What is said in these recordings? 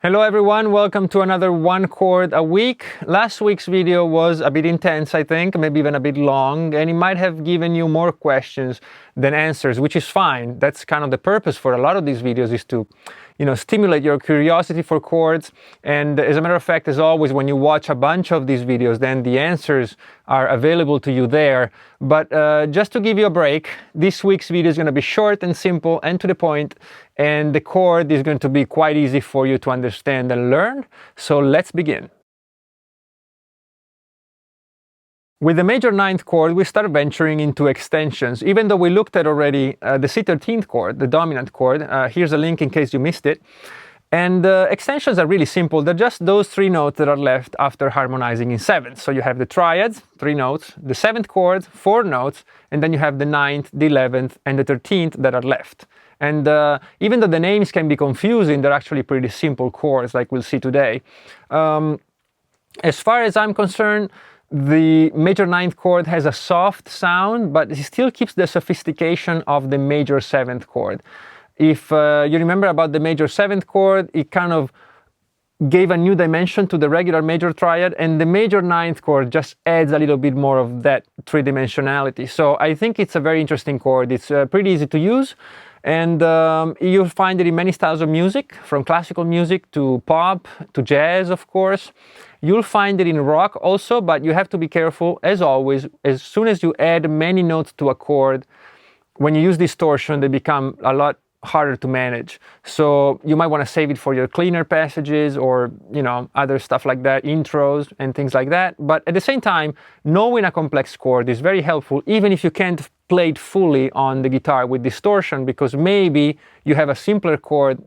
Hello everyone, welcome to another one chord a week. Last week's video was a bit intense, I think, maybe even a bit long, and it might have given you more questions than answers, which is fine. That's kind of the purpose for a lot of these videos, is to, stimulate your curiosity for chords. And as a matter of fact, as always, when you watch a bunch of these videos, then the answers are available to you there. But just to give you a break, this week's video is going to be short and simple and to the point, and the chord is going to be quite easy for you to understand and learn. So let's begin. With the major ninth chord, we start venturing into extensions. Even though we looked at already the C13th chord, the dominant chord, here's a link in case you missed it. And extensions are really simple. They're just those three notes that are left after harmonizing in sevenths. So you have the triads, 3 notes, the 7th chord, 4 notes, and then you have the 9th, the 11th, and the 13th that are left. And even though the names can be confusing, they're actually pretty simple chords, like we'll see today. As far as I'm concerned, the major ninth chord has a soft sound, but it still keeps the sophistication of the major 7th chord. If you remember about the major 7th chord, it kind of gave a new dimension to the regular major triad, and the major ninth chord just adds a little bit more of that three-dimensionality. So I think it's a very interesting chord. It's pretty easy to use, and you'll find it in many styles of music, from classical music to pop to jazz, of course. You'll find it in rock also, but you have to be careful, as always. As soon as you add many notes to a chord, when you use distortion, they become a lot harder to manage. So you might want to save it for your cleaner passages or, other stuff like that, intros and things like that. But at the same time, knowing a complex chord is very helpful, even if you can't play it fully on the guitar with distortion, because maybe you have a simpler chord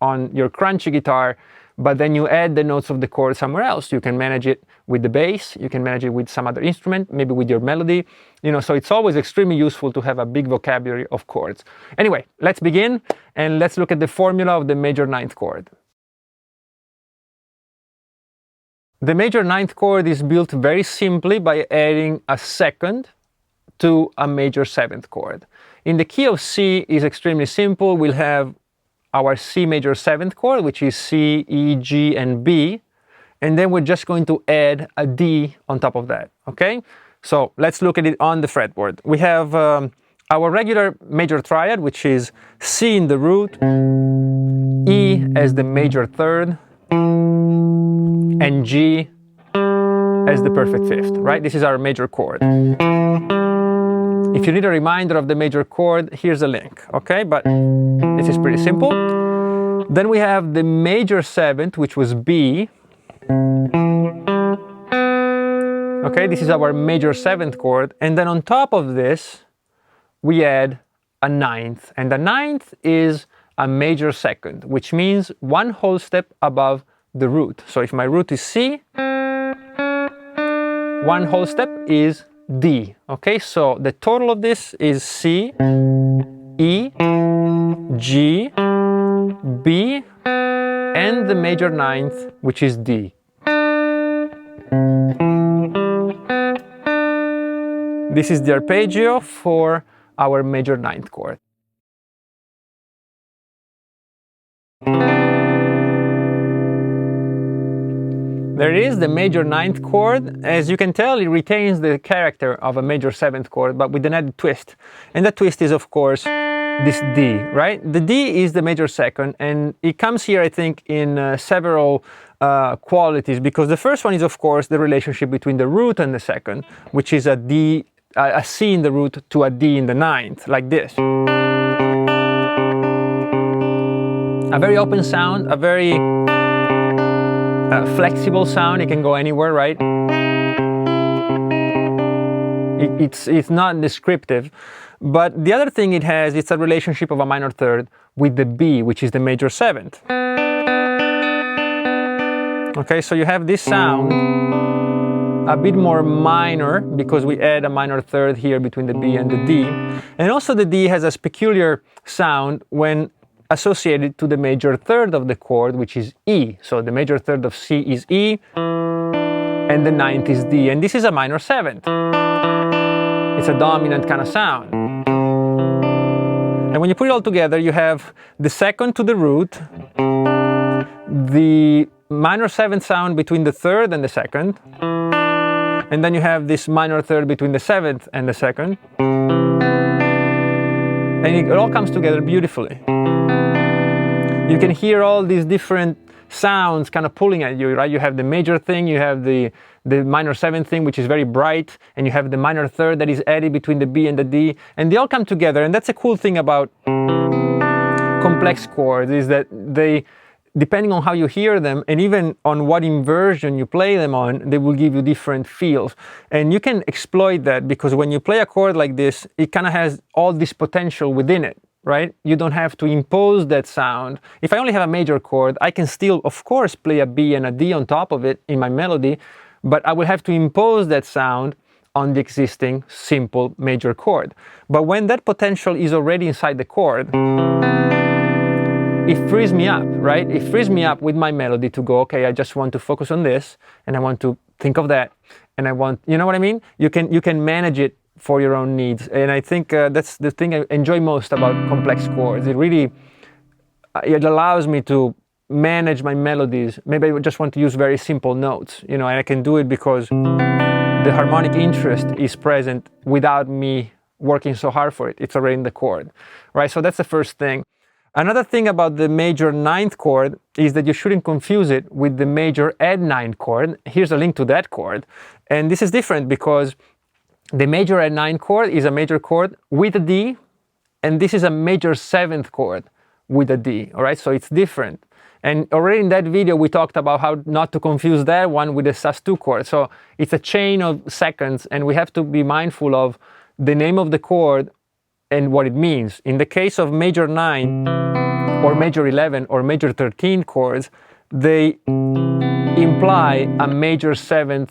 on your crunchy guitar, but then you add the notes of the chord somewhere else. You can manage it with the bass, you can manage it with some other instrument, maybe with your melody. So it's always extremely useful to have a big vocabulary of chords. Anyway, let's begin, and let's look at the formula of the major ninth chord. The major ninth chord is built very simply by adding a second to a major 7th chord. In the key of C is extremely simple. We'll have our C major 7th chord, which is C, E, G, and B, and then we're just going to add a D on top of that, okay? So let's look at it on the fretboard. We have our regular major triad, which is C in the root, E as the major third, and G as the perfect fifth, right? This is our major chord. If you need a reminder of the major chord, here's a link, okay? But this is pretty simple. Then we have the major 7th, which was B. Okay, this is our major 7th chord. And then on top of this, we add a 9th. And the 9th is a major 2nd, which means one whole step above the root. So if my root is C, one whole step is D. Okay, so the total of this is C, E, G, B, and the major 9th, which is D. This is the arpeggio for our major 9th chord. There is the major 9th chord. As you can tell, it retains the character of a major 7th chord, but with an added twist. And that twist is, of course, this D, right? The D is the major 2nd, and it comes here, I think, in several qualities, because the first one is, of course, the relationship between the root and the 2nd, which is a C in the root to a D in the 9th, like this. A very open sound, a very flexible sound. It can go anywhere, right? It's not descriptive. But the other thing it has, it's a relationship of a minor third with the B, which is the major 7th. Okay, so you have this sound a bit more minor, because we add a minor third here between the B and the D. And also the D has a peculiar sound when associated to the major third of the chord, which is E. So the major third of C is E, and the 9th is D. And this is a minor 7th. It's a dominant kind of sound. And when you put it all together, you have the second to the root, the minor 7th sound between the 3rd and the 2nd, and then you have this minor 3rd between the 7th and the 2nd, and it all comes together beautifully. You can hear all these different sounds kind of pulling at you, right? You have the major thing, you have the minor 7th thing, which is very bright, and you have the minor 3rd that is added between the B and the D, and they all come together. And that's a cool thing about complex chords, is that they, depending on how you hear them, and even on what inversion you play them on, they will give you different feels. And you can exploit that, because when you play a chord like this, it kind of has all this potential within it, right? You don't have to impose that sound. If I only have a major chord, I can still, of course, play a B and a D on top of it in my melody, but I will have to impose that sound on the existing simple major chord. But when that potential is already inside the chord, it frees me up, right? It frees me up with my melody to go, okay, I just want to focus on this, and I want to think of that, and I want, you know what I mean? You can manage it for your own needs. And I think that's the thing I enjoy most about complex chords. It really, it allows me to manage my melodies. Maybe I just want to use very simple notes, you know, and I can do it because the harmonic interest is present without me working so hard for it. It's already in the chord, right? So that's the first thing. Another thing about the major 9th chord is that you shouldn't confuse it with the major add 9 chord. Here's a link to that chord. And this is different because the major add 9 chord is a major chord with a D, and this is a major 7th chord with a D, all right? So it's different. And already in that video, we talked about how not to confuse that one with the sus2 chord. So it's a chain of seconds, and we have to be mindful of the name of the chord and what it means. In the case of major 9 or major 11 or major 13 chords, they imply a major 7th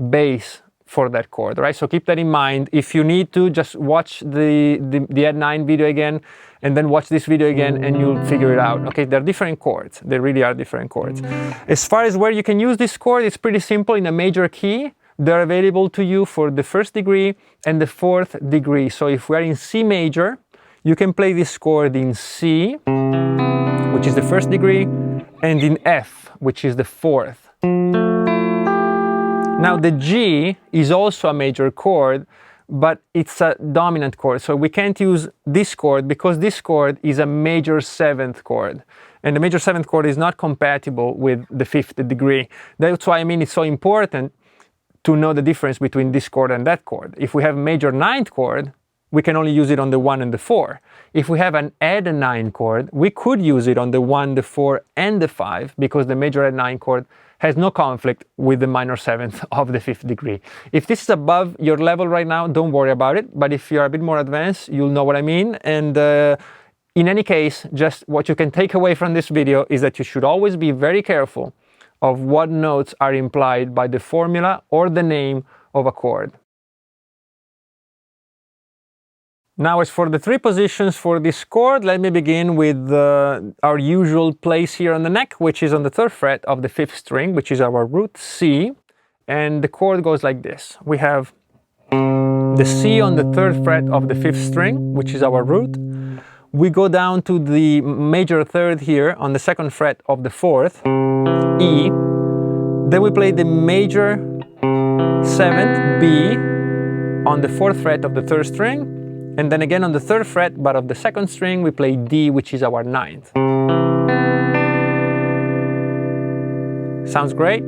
bass for that chord, right? So keep that in mind. If you need to, just watch the add 9 video again, and then watch this video again, and you'll figure it out. Okay, they're different chords. They really are different chords. As far as where you can use this chord, it's pretty simple. In a major key, they're available to you for the 1st degree and the 4th degree. So if we're in C major, you can play this chord in C, which is the 1st degree, and in F, which is the 4th. Now the G is also a major chord, but it's a dominant chord. So we can't use this chord because this chord is a major 7th chord. And the major 7th chord is not compatible with the 5th degree. That's why I mean it's so important to know the difference between this chord and that chord. If we have major 9th chord, we can only use it on the 1 and the 4. If we have an add 9 chord, we could use it on the 1, the 4, and the 5, because the major add 9 chord has no conflict with the minor 7th of the 5th degree. If this is above your level right now, don't worry about it. But if you're a bit more advanced, you'll know what I mean. And in any case, just what you can take away from this video is that you should always be very careful of what notes are implied by the formula or the name of a chord. Now, as for the 3 positions for this chord, let me begin with our usual place here on the neck, which is on the 3rd fret of the 5th string, which is our root C. And the chord goes like this. We have the C on the 3rd fret of the 5th string, which is our root. We go down to the major 3rd here on the 2nd fret of the 4th, E. Then we play the major 7th, B, on the 4th fret of the 3rd string. And then again on the 3rd fret, but of the 2nd string, we play D, which is our 9th. Sounds great.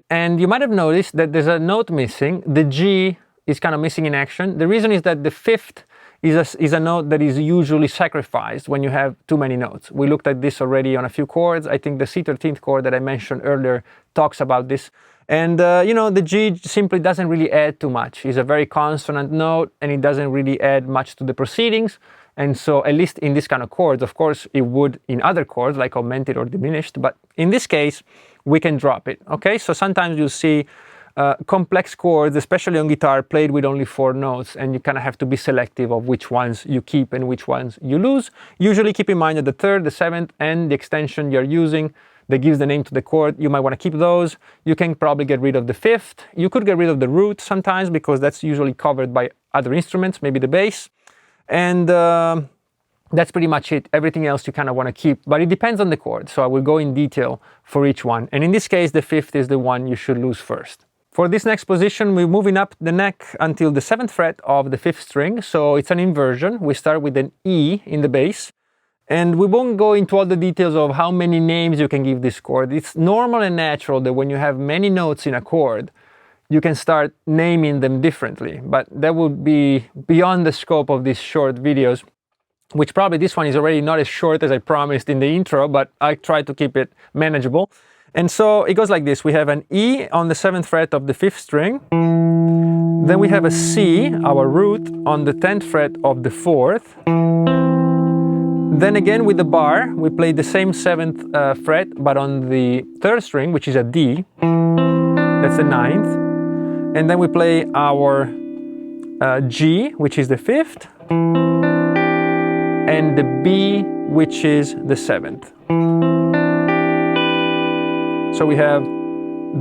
And you might have noticed that there's a note missing. The G is kind of missing in action. The reason is that the 5th is a note that is usually sacrificed when you have too many notes. We looked at this already on a few chords. I think the C13th chord that I mentioned earlier talks about this. And you know, the G simply doesn't really add too much. It's a very consonant note, and it doesn't really add much to the proceedings. And so, at least in this kind of chords, of course, it would in other chords, like augmented or diminished. But in this case, we can drop it, okay? So sometimes you'll see complex chords, especially on guitar, played with only 4 notes, and you kind of have to be selective of which ones you keep and which ones you lose. Usually keep in mind that the 3rd, the 7th, and the extension you're using that gives the name to the chord, you might want to keep those. You can probably get rid of the 5th. You could get rid of the root sometimes, because that's usually covered by other instruments, maybe the bass. And That's pretty much it. Everything else you kind of want to keep, but it depends on the chord. So I will go in detail for each one. And in this case, the fifth is the one you should lose first. For this next position, we're moving up the neck until the 7th fret of the 5th string. So it's an inversion. We start with an E in the bass. And we won't go into all the details of how many names you can give this chord. It's normal and natural that when you have many notes in a chord, you can start naming them differently. But that would be beyond the scope of these short videos, which probably this one is already not as short as I promised in the intro, but I try to keep it manageable. And so it goes like this. We have an E on the 7th fret of the 5th string. Then we have a C, our root, on the 10th fret of the 4th. Then again with the bar, we play the same 7th fret, but on the 3rd string, which is a D. That's the 9th. And then we play our G, which is the 5th. And the B, which is the 7th. So we have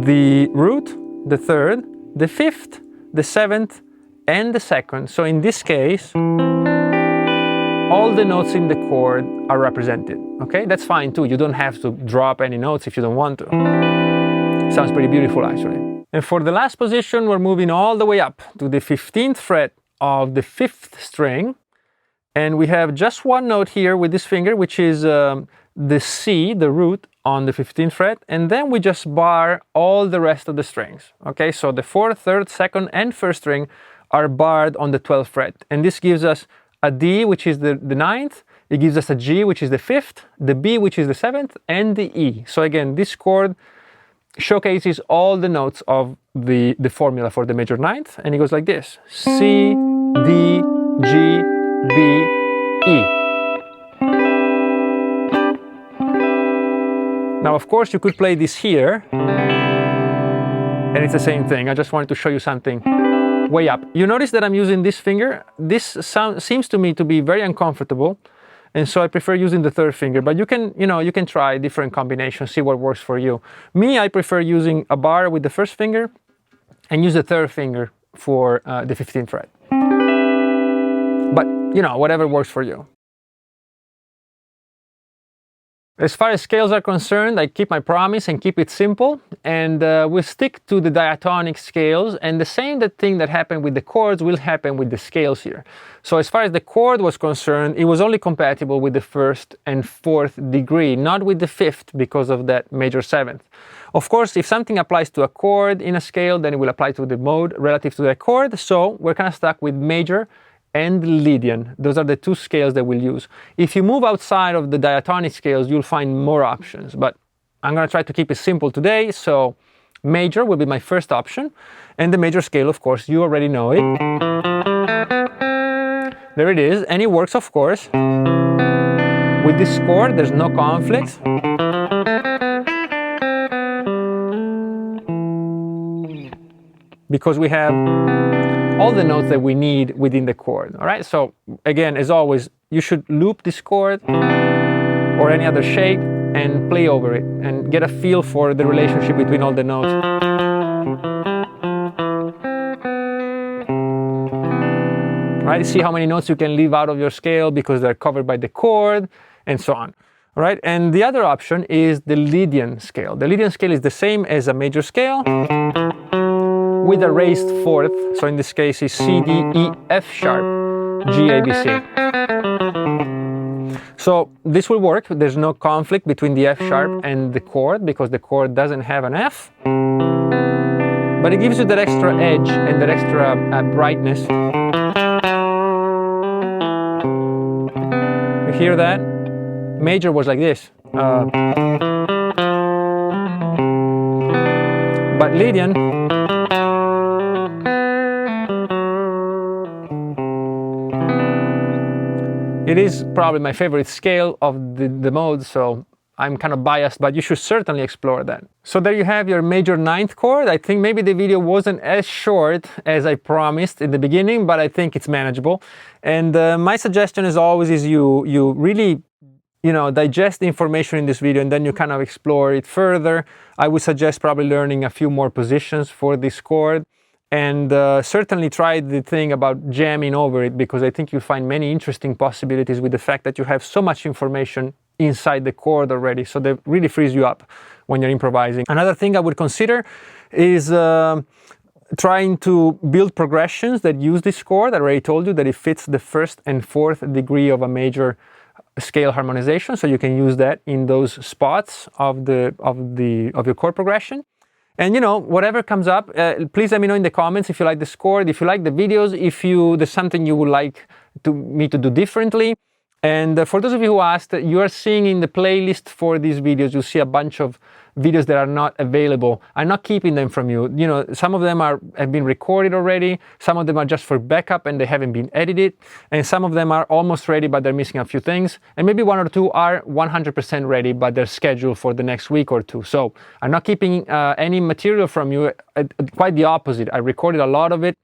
the root, the 3rd, the 5th, the 7th, and the 2nd. So in this case, all the notes in the chord are represented. Okay, that's fine too. You don't have to drop any notes if you don't want to. Sounds pretty beautiful actually. And for the last position, we're moving all the way up to the 15th fret of the 5th string. And we have just one note here with this finger, which is the C, the root, on the 15th fret, and then we just bar all the rest of the strings. Okay, so the 4th, 3rd, 2nd, and 1st string are barred on the 12th fret. And this gives us a D, which is the 9th, it gives us a G, which is the 5th, the B, which is the 7th, and the E. So again, this chord showcases all the notes of the formula for the major ninth, and it goes like this: C, D, G, B, E. Now, of course, you could play this here, and it's the same thing. I just wanted to show you something way up. You notice that I'm using this finger. This seems to me to be very uncomfortable, and so I prefer using the third finger. But you can try different combinations, see what works for you. Me, I prefer using a bar with the first finger and use the third finger for the 15th fret. But, whatever works for you. As far as scales are concerned, I keep my promise and keep it simple, and we'll stick to the diatonic scales, and the same thing that happened with the chords will happen with the scales here. So as far as the chord was concerned, it was only compatible with the 1st and 4th degree, not with the 5th because of that major 7th. Of course, if something applies to a chord in a scale, then it will apply to the mode relative to that chord, so we're kind of stuck with major and Lydian. Those are the two scales that we'll use. If you move outside of the diatonic scales, you'll find more options, but I'm going to try to keep it simple today. So major will be my first option, and the major scale, of course, you already know it. There it is, and it works, of course. With this chord, there's no conflicts. Because we have all the notes that we need within the chord. All right, so again, as always, you should loop this chord or any other shape and play over it and get a feel for the relationship between all the notes. Right, see how many notes you can leave out of your scale because they're covered by the chord, and so on. All right, and the other option is the Lydian scale. The Lydian scale is the same as a major scale, with a raised fourth, so in this case is C, D, E, F sharp, G, A, B, C. So this will work. There's no conflict between the F sharp and the chord because the chord doesn't have an F. But it gives you that extra edge and that extra brightness. You hear that? Major was like this. But Lydian, it is probably my favorite scale of the mode, so I'm kind of biased, but you should certainly explore that. So there you have your major ninth chord. I think maybe the video wasn't as short as I promised in the beginning, but I think it's manageable. And my suggestion as always is you really digest the information in this video and then you kind of explore it further. I would suggest probably learning a few more positions for this chord And certainly try the thing about jamming over it, because I think you'll find many interesting possibilities with the fact that you have so much information inside the chord already. So that really frees you up when you're improvising. Another thing I would consider is trying to build progressions that use this chord. I already told you that it fits the 1st and 4th degree of a major scale harmonization, so you can use that in those spots of your chord progression. And whatever comes up, please let me know in the comments if you like this chord, if you like the videos, if there's something you would like me to do differently. And for those of you who asked, you are seeing in the playlist for these videos, you'll see a bunch of videos that are not available. I'm not keeping them from you. Some of them have been recorded already, some of them are just for backup and they haven't been edited, and some of them are almost ready but they're missing a few things, and maybe 1 or 2 are 100% ready but they're scheduled for the next week or 2. So I'm not keeping any material from you, quite the opposite. I recorded a lot of it,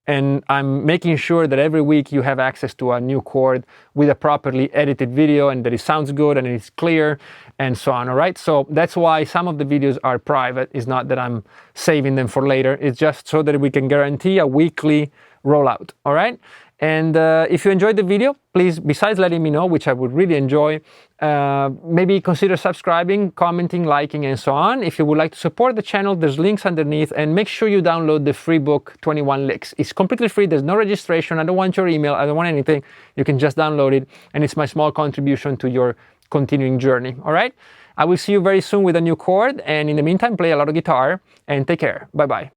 and I'm making sure that every week you have access to a new chord with a properly edited video, and that it sounds good and it's clear and so on, all right? So that's why some of the videos are private. It's not that I'm saving them for later. It's just so that we can guarantee a weekly rollout, all right? And if you enjoyed the video, please, besides letting me know, which I would really enjoy, maybe consider subscribing, commenting, liking, and so on. If you would like to support the channel, there's links underneath, and make sure you download the free book, 21 Licks. It's completely free. There's no registration. I don't want your email. I don't want anything. You can just download it, and it's my small contribution to your continuing journey, all right? I will see you very soon with a new chord, and in the meantime, play a lot of guitar, and take care. Bye-bye.